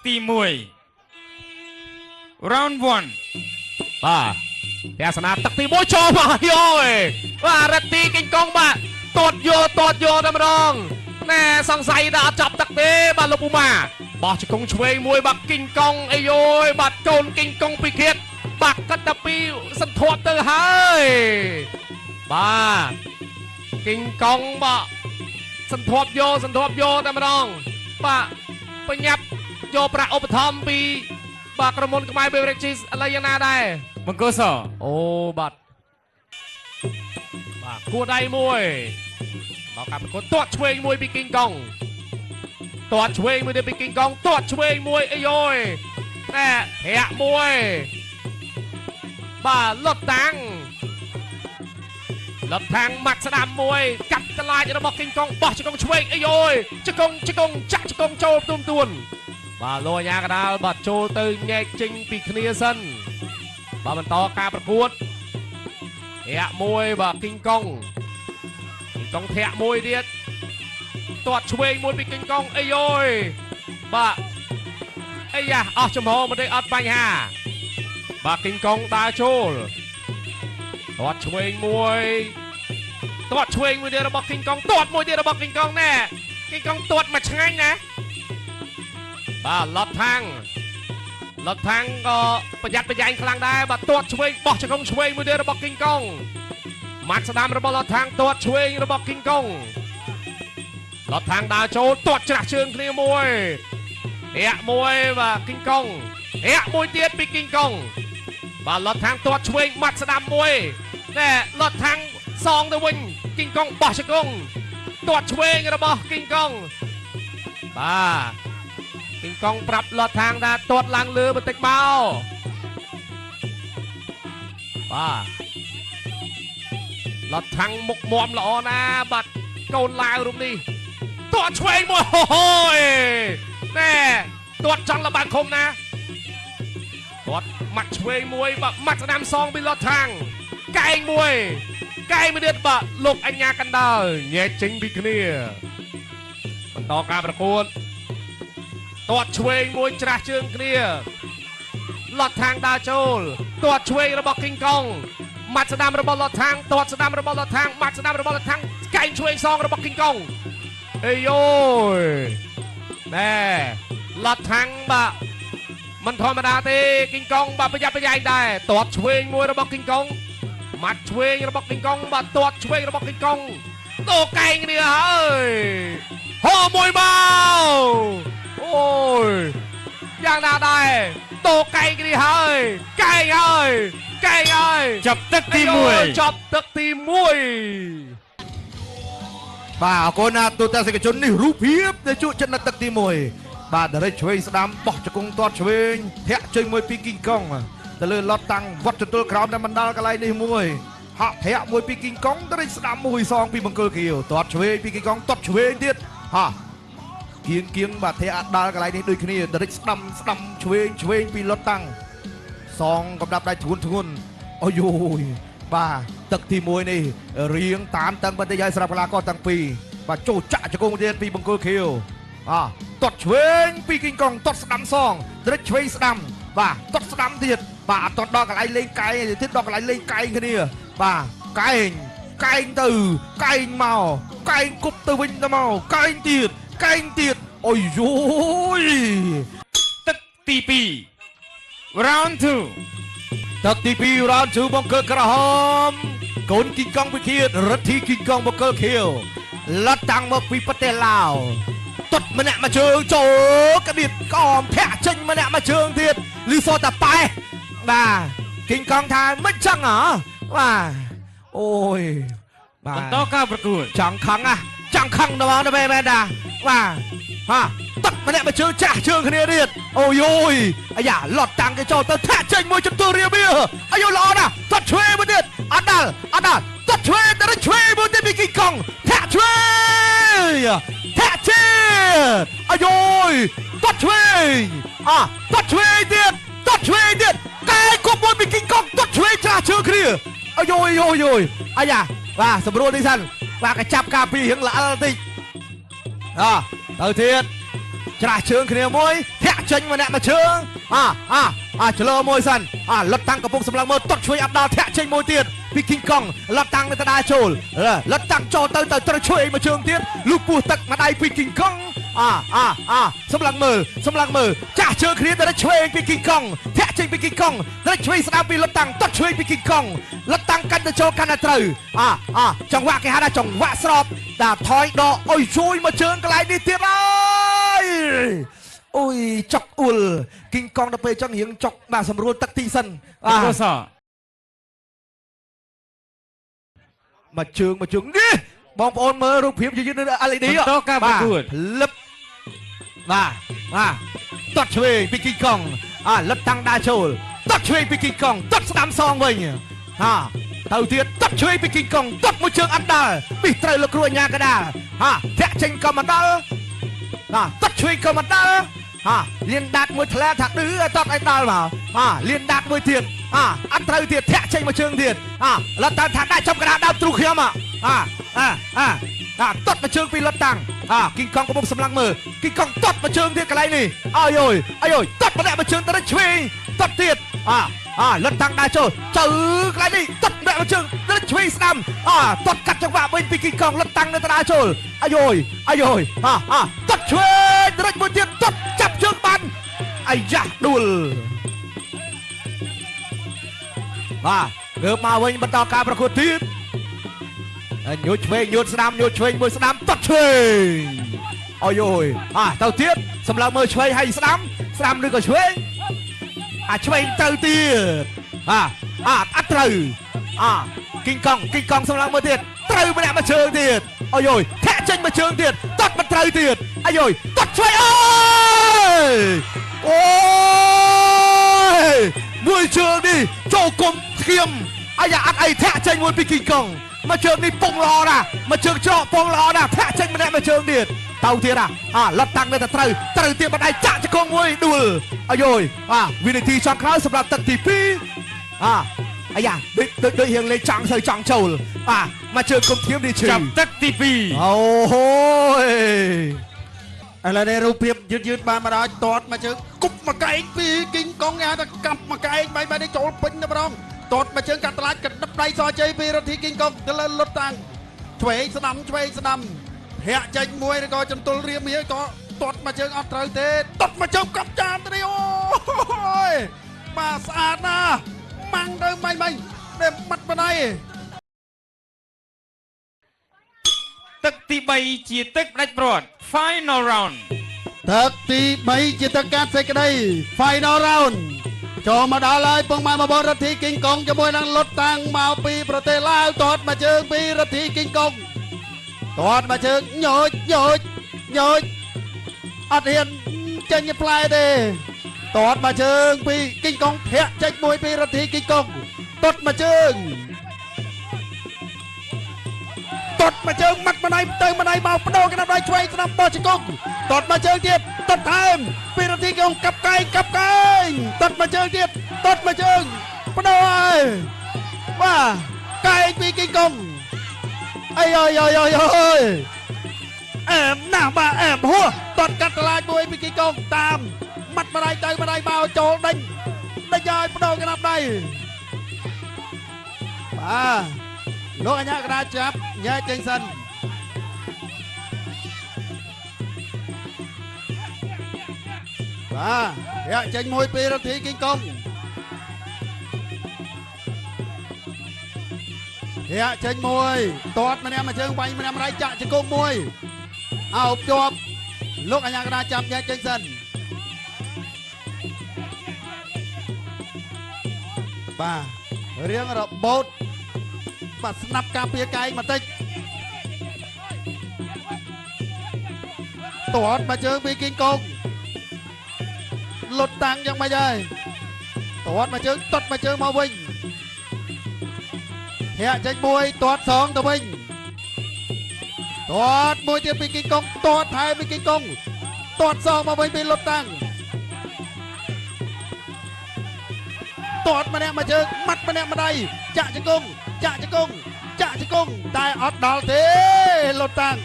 ទី1 round 1 បាទទេសនាទឹកទី1ចូលមកយោបាទរ៉េតទីគីងកុងបាទទាត់យកតែម្ដងណែសង្ស័យថាអត់ចាប់ទឹកទេបាទលោកពូម៉ាបោះជង្គង់ឆ្វេងមួយបាទគីងកុងអីយយបាទកូនគីងកុងពីឃាតបាទកាត់តែពីសន្ធាប់ទៅហើយបាទគីងកុងបាទសន្ធាប់យកតែម្ដងបាទបញ្ញាប់យកប្រាក់ឧបត្ថម្ភពីបាទក្រុមហ៊ុនខ្មែរ Beverages ឥឡូវយ៉ាងណាដែរបង្គោលសអូបាទគួរដៃមួយមកកាប់ប្រកួតទាត់ឆ្វេងមួយពីគីងកុងទាត់ឆ្វេងមួយទៀតពីគីងកុងទាត់ឆ្វេងមួយអីយយណែធាក់មួយបាទលុតតាំងម៉ាត់ស្ដាំមួយកាត់កន្លាចរបស់គីងកុងបោះជង្គង់ឆ្វេងអីយយជង្គង់ចាក់ជង្គង់ចូលទួនបាទលោកអាញាកដាលបាទចូលទៅញែកចេញពីគ្នាសិនបាទបន្តការប្រកួតធាក់មួយបាទគីងកុងធាក់មួយទៀតទាត់ឆ្វេងមួយពីគីងកុងអីយយបាទអីយ៉ាអស់ចំហមិនទេអត់បញ្ហាបាទគីងកុងដើរចូលទាត់ឆ្វេងមួយទៀតរបស់គីងកុងទាត់មួយទៀតរបស់គីងកុងណែគីងកុងទាត់មកឆ្ងាញ់ណាបាទលត់ថាំងក៏ប្រយ័ត្នប្រយែងខ្លាំងដែរបាទទាត់ឆ្វេងបោះជង្គង់ឆ្វេងមួយទៀតរបស់គីងកុងម៉ាត់ស្ដាំរបស់លត់ថាំងទាត់ឆ្វេងរបស់គីងកុងលត់ថាំងដើរចូលទាត់ច្រាស់ជើងគ្នាមួយធាក់មួយបាទគីងកុងធាក់មួយទៀតពីគីងកុងបាទលត់ថាំងទាត់ឆ្វេងម៉ាត់ស្ដាំមួយណែលត់ថាំងសងទៅវិញគីងកុងបោះជង្គង់ទាត់ឆ្វេងរបស់គីងកុងបាទគីងកុងប្រាប់លត់ថាំងថាទាត់ឡើងលើបន្តិចមកបាទលត់ថាំងមុខមាំល្អណាបាទកូនឡាវរូបនេះទាត់ឆ្វេងមួយអូយណែទាត់ចង់លបាំងឃុំណាទាត់ម៉ាត់ឆ្វេងមួយបាទម៉ាត់ស្ដាំសងពីលត់ថាំងកែងមួយទៀតបាទលោកអញ្ញាកណ្ដាលញែកចេញពីគ្នាបន្តការប្រកួតទាត់ឆ្វេងមួយច្រាស់ជើងគ្នាលត់ថាំងដើរចូលទាត់ឆ្វេងរបស់គីងកុងម៉ាត់ស្ដាំរបស់លត់ថាំងទាត់ស្ដាំរបស់លត់ថាំងម៉ាត់ស្ដាំរបស់លត់ថាំងកែងឆ្វេងសងរបស់គីងកុងអេយូយណែលត់ថាំងបាទមិនធម្មតាទេគីងកុងបាទប្រយ័ត្នប្រយែងដែរទាត់ឆ្វេងមួយរបស់គីងកុងម៉ាត់ឆ្វេងរបស់គីងកុងបាទទាត់ឆ្វេងរបស់គីងកុងតោកែងគ្នាហើយហោមួយមកអូយយ៉ាងណាដែរតោកែងគ្នាហើយកែងហើយចាប់ទឹកទី1បាទអរគុណណាទូតសិកជននេះរូបភាពដែលជួចិត្តនៅទឹកទី1បាទដរិចឆ្វេងស្ដាំបោះជង្គង់ទាត់ឆ្វេងធាក់ជើងមួយពីគីងកុងទៅលើលត់តាំងវត្តចតុលក្រោមតែបណ្ដាលកន្លែងនេះមួយហាក់ធាក់មួយពីគីងកុងដរិចស្ដាំមួយសងពីបង្គោលខៀវទាត់ឆ្វេងពីគីងកុងទាត់ឆ្វេងទៀតហាគៀងបាទធាក់ដាល់កន្លែងនេះដូចគ្នាដរិចស្ដាំឆ្វេងពីលត់តាំងសងកំដាប់ដៃធ្ងន់អូយបាទទឹកទី1នេះរៀងតាមតឹងបន្តិចហើយសម្រាប់កីឡាករទាំងពីរបាទចូលចាក់ជង្គង់ទៀតពីបង្គោលខៀវទាត់ឆ្វេងពីគីងកុងទាត់ស្ដាំសងដរិចឆ្វេងស្ដាំបាទទាត់ស្ដាំទៀតបាទអត់ទាន់ដល់កន្លែងលេងកែងទៀតដល់កន្លែងលេងកែងគ្នាបាទកែងទៅកែងមកកែងគប់ទៅវិញទៅមកកែងទៀតអូយយយទឹកទី2 round 2ទឹកទី2 round 2បង្គោលក្រហមកូនគីងកុងវិឃាតរទ្ធីគីងកុងបង្គោលខៀវលត់តាំងមកពីប្រទេសឡាវទាត់ម្នាក់មួយជើងចូលកដៀតក៏ធាក់ចេញម្នាក់មួយជើងទៀតលីសូតាប៉ែបាទគីងកុងថាមិនចឹងហ៎បាទអូយបាទបន្តការប្រកួតចង់ខឹងដល់មែនតាបាទទឹកម្នាក់មួយជើងចាស់ជើងគ្នាទៀតអូយអាយ៉ាលត់តាំងគេចូលទៅធាក់ចេញមួយជំទល់រៀបវាអាយុល្អណាស់ទាត់ឆ្វេងមួយទៀតអត់ដាល់ទាត់ឆ្វេងទៅឆ្វេងមួយទៀតពីគីងកុងធាក់ឆ្វេងធាក់ចេញអាយុទាត់ឆ្វេងទៀតកែគប់មួយពីគីងកុងទាត់ឆ្វេងចាស់ជើងគ្នាអាយុអាយ៉ាបាទសម្រួលនេះសិនបាទក៏ចាប់ការពីរៀងល្អបន្តិចទៅទៀតច្រាស់ជើងគ្នាមួយធាក់ ចេញម្នាក់មួយជើងឆ្លើមួយសិនលុតតាំងកំពុងសម្លឹងមើលទាត់ឆ្វេងអត់ដល់ធាក់ចេញមួយទៀតពីគីងកង់លុតតាំងនៅតដាចូលលុតតាំងចូលទៅត្រូវឆ្វេងមួយជើងទៀតលូកពោះទឹកម្ដាយពីគីងកង់សម្លឹងមើលចាស់ជើងគ្នាទៅឆ្វេងពីគីងកង់ធាក់ចេញពីគីងកង់ទៅឆ្វេងស្ដាប់ពីលុតតាំងទាត់ឆ្វេងពីគីងកង់លុតតាំងកាន់ទៅចូលកាន់តែត្រូវចង្វាក់គេហៅថាចង្វាក់ស្របដល់ថយដកអុយជួយមួយជើងកន្លែងនេះទៀតហើយអូយចុកអ៊ុលគីងកង់ដល់ពេលចឹងរៀងចុកបាទសម្រួលទឹកទីសិន ប្រកួតស មកជើងនេះបងប្អូនមើលរូបភាពយឺតនៅ LED បន្តការប្រកួត លឹបបាទទាត់ឆ្វេងពីគីងកង់លឹបតាំងដាចូលទាត់ឆ្វេងពីគីងកង់ទាត់ស្ដាំសងវិញទៅទៀតទាត់ឆ្វេងពីគីងកង់ទាត់មួយជើងអត់ដល់ពីត្រូវលោកគ្រូអញ្ញាកដាលធាក់ចេញក៏មិនដល់ទាត់ឆ្វេងក៏មិនដល់លៀនដាត់មួយថ្លែថាឌឺទាត់ឲ្យដល់មកលៀនដាត់មួយទៀតអត់ត្រូវទៀតធាក់ចេញមួយជើងទៀតលត់តាំងថាដាក់ចំកណ្ដាលដើមទ្រូខ្ញុំទាត់មួយជើងពីលត់តាំងគីងកង់កំពុងសម្លឹងមើលគីងកង់ទាត់មួយជើងទៀតកន្លែងនេះអាយទាត់ម្នាក់មួយជើងទៅឆ្វេងទាត់ទៀតលត់តាំងដើរចូលចៅកន្លែងនេះទាត់ម្នាក់មួយជើងទៅឆ្វេងស្ដាំទាត់កាត់ចង្វាក់វិញពីគីងកង់លត់តាំងនៅដើរចូលអាយទាត់ឆ្វេងទៅមួយទៀតទាត់ចាប់ជើងបានអាយ៉ាដួលងើបមកវិញបន្តការប្រកួតទៀតញូតឆ្វេងញូតស្ដាំញូតឆ្វេងមួយស្ដាំទាត់ឆ្វេងទៅទៀតសម្លឹងមើលឆ្វេងហើយស្ដាំឬក៏ឆ្វេងឆ្វេងទៅទៀតអត់ត្រូវគីងកង់សម្លឹងមើលទៀតត្រូវម្នាក់មួយជើងទៀតធាក់ចេញមួយជើងទៀតទាត់មិនត្រូវទៀតទាត់ឆ្វេងអូយមួយជើងនេះចូលគុំធៀមអាយ៉ាអត់អីធាក់ចេញមួយពីគីងកង់មកជើងនេះពងល្អណាស់មកជើងច្រកពងល្អណាស់ធាក់ចេញម្នាក់មួយជើងទៀតទៅទៀតលត់តាំងនៅតែត្រូវទៀតបណ្ដៃចាក់ជង្គង់មួយដួលវិនាទីចុងក្រោយសម្រាប់ទឹកទី2អាយ៉ាដូចរៀងលេងចង់ចូលមកជើងគុំធៀមនេះឈឺចាប់ទឹកទី2អូហូយឥឡូវនេះរូបភាពយឺតបានមកដល់ទាត់មកជើងគប់មកកែងពីគីងកង់ញ៉ាតែកាប់មកកែងបែបនេះចូលពេញតែម្ដងទាត់មកជើងកាត់តឡាច់កដិបដៃសជ័យពីរដ្ឋាភិបាលគីងកង់ទៅលើលុតតាំងឆ្វេងស្ដាំធាក់ចេញមួយឬក៏ចន្ទុលរៀមនេះក៏ទាត់មកជើងអត់ត្រូវទេទាត់មកជើងកាប់ចានទៅនេះអូយបាទស្អាតណាស់ម៉ាំងទៅមិនដែលបាត់បណ្ដៃទឹកទី3ជាទឹកផ្ដាច់ព្រាត់ Final Round ទឹកទី3ជាទឹកកាត់សេចក្តី Final Round ចូលមកដល់ហើយពងម៉ែមកបរដ្ឋាភិបាលគីងកង់ជាមួយនឹងលុតតាំងមកពីប្រទេសឡាវទាត់មកជើងពីរដ្ឋាភិបាលគីងកង់ទាត់មកជើងញូចអត់ហ៊ានចេញផ្លែទេទាត់មកជើងពីគីងកង់ធាក់ចេញមួយពីរដ្ឋាភិបាលគីងកង់ទាត់មកជើងមាត់ម្ដាយទៅម្ដាយមកបដូរកណ្ដាប់ដៃឆ្វេងស្ដាំបោះជង្គង់ទាត់មកជើងទៀតទាត់ថែមពីរដ្ឋាភិបាលគីងកង់កាប់កែងទាត់មកជើងទៀតទាត់មកជើងបដូរហើយបាទកែងពីគីងកង់អើយអែមណាស់បាទអែមហួរទាត់កាត់តឡាចមួយពីគីងកង់តាមមាត់ម្ដាយទៅម្ដាយមកចូលដេញឲ្យបដូរកណ្ដាប់ដៃបាទលោកអញ្ញាកណ្ដាលចាប់ញ៉ែចេញសិនបាទធាក់ចេញមួយពីរដ្ឋាភិបាលគីងកង់ធាក់ចេញមួយទាត់ម្នាក់មកជើងវាយម្នាក់ម្ដាយចាក់ជង្គង់មួយអោបជាប់លោកអញ្ញាកណ្ដាលចាប់ញ៉ែចេញសិនបាទរៀងរបូតបាទស្នាប់ការពារកែងបន្តិចទាត់មកជើងពីគីងកង់លុតតាំងយ៉ាងម៉េចហើយទាត់មកជើងទាត់មកជើងមកវិញធាក់ចេញមួយទាត់សងទៅវិញទាត់មួយទៀតពីគីងកង់ទាត់ថែមពីគីងកង់ទាត់សងមកវិញពីលុតតាំងទាត់ម្នាក់មកជើងមាត់ម្នាក់ម្ដាយចាក់ជង្គង់តែអត់ដល់ទេលុតតាំង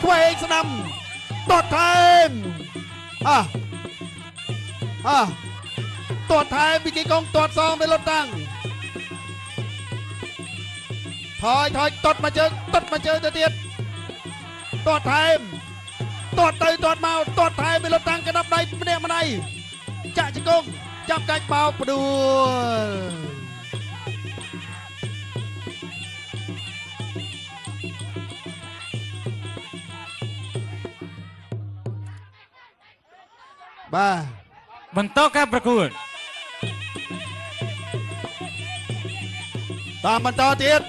ឆ្វេងស្ដាំទាត់ថែម ទាត់ថែមពីគីកុងទាត់សងទៅលុតតាំងថយទាត់មកជើងទៅទៀតទាត់ថែមទាត់ទៅទាត់មកទាត់ថែមពីលុតតាំងកណ្ដាប់ដៃម្នាក់ចាក់ជង្គង់ចាប់កាច់បោកផ្ដួលបាទ បន្តការប្រកួត តាមបន្តទៀត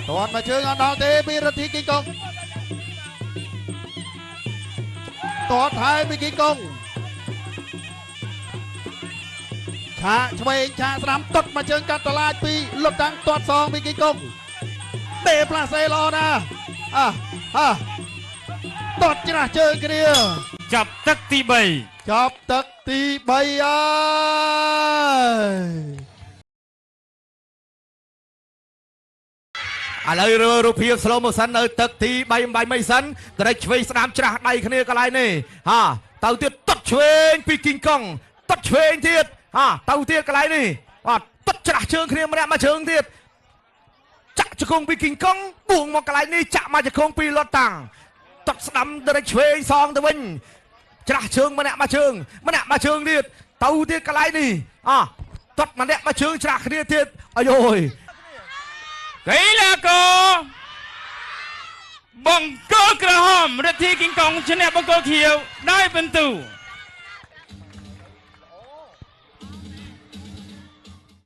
ទាត់មកជើងអត់ដល់ទេពីរទ្ធីគីកុងទាត់ថែមពីគីកុងឆាកឆ្វេងឆាកស្ដាំទាត់មកជើងកាត់តឡាចពីលុបតាំងទាត់សងពីគីកុងទេផ្លាសេល្អណាស់ទាត់ច្រាស់ជើងគ្នា ចាប់ទឹកទី ចាប់ទឹកទី3ហើយ ឥឡូវរូបភាព slow motion នៅទឹកទី3បាយមិនសិនត្រេកឆ្វេងស្ដាំច្រាស់ដៃគ្នាកន្លែងនេះទៅទៀតតត់ឆ្វេងពីគីងកុងតត់ឆ្វេងទៀតទៅទៀតកន្លែងនេះតត់ច្រាស់ជើងគ្នាម្នាក់មកជើងទៀតចាក់ជង្គង់ពីគីងកុងបួងមកកន្លែងនេះចាក់មកជង្គង់ពីលត់តាំងតត់ស្ដាំត្រេកឆ្វេងសងទៅវិញច្រាស់ជើងម្នាក់មកជើងទៀតទៅទៀតកន្លែងនេះតត់ម្នាក់មកជើងច្រាស់គ្នាទៀតអាយអូយក ីឡាករបង្គោលក្រហមរទ្ធីគីងកុងឈ្នះបង្គោលខៀវដោយពិន្ទុ